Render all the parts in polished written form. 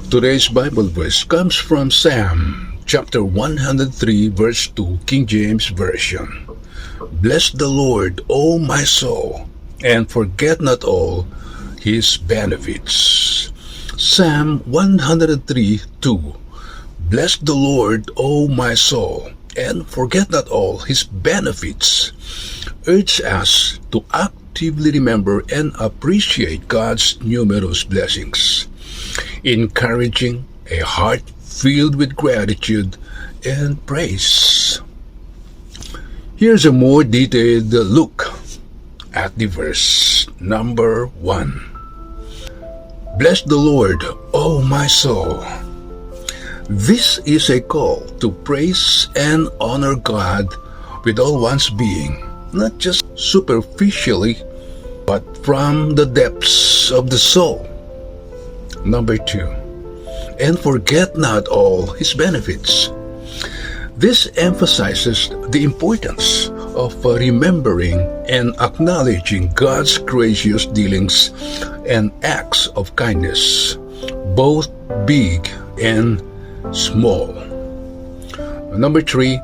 Today's Bible verse comes from Psalm chapter 103 verse 2, King James Version. Bless the Lord, O my soul, and forget not all his benefits. Psalm 103 2. Bless the Lord, O my soul, and forget not all his benefits. Urge us to actively remember and appreciate God's numerous blessings, encouraging a heart filled with gratitude and praise. Here's a more detailed look at the verse number 1. Bless the Lord, O my soul. This is a call to praise and honor God with all one's being, not just superficially, but from the depths of the soul. Number 2, and forget not all his benefits. This emphasizes the importance of remembering and acknowledging God's gracious dealings and acts of kindness, both big and small. Number 3,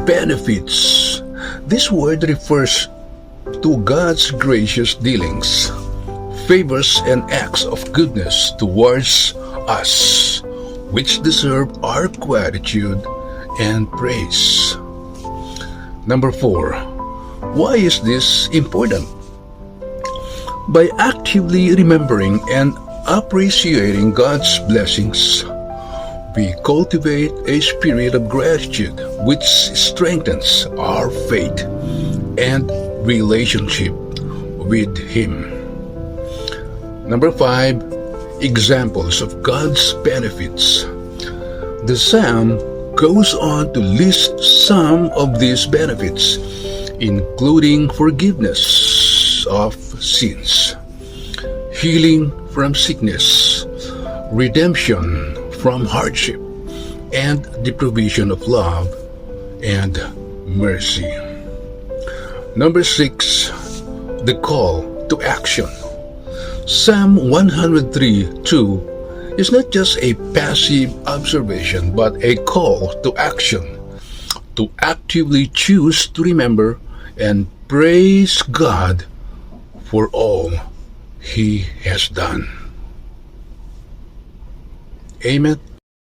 benefits. This word refers to God's gracious dealings, favors and acts of goodness towards us, which deserve our gratitude and praise. Number 4, why is this important? By actively remembering and appreciating God's blessings, we cultivate a spirit of gratitude which strengthens our faith and relationship with Him. Number 5, examples of God's benefits. The Psalm goes on to list some of these benefits, including forgiveness of sins, healing from sickness, redemption from hardship, and the provision of love and mercy. Number 6, the call to action. Psalm 103:2 is not just a passive observation but a call to action, to actively choose to remember and praise God for all He has done. Amen.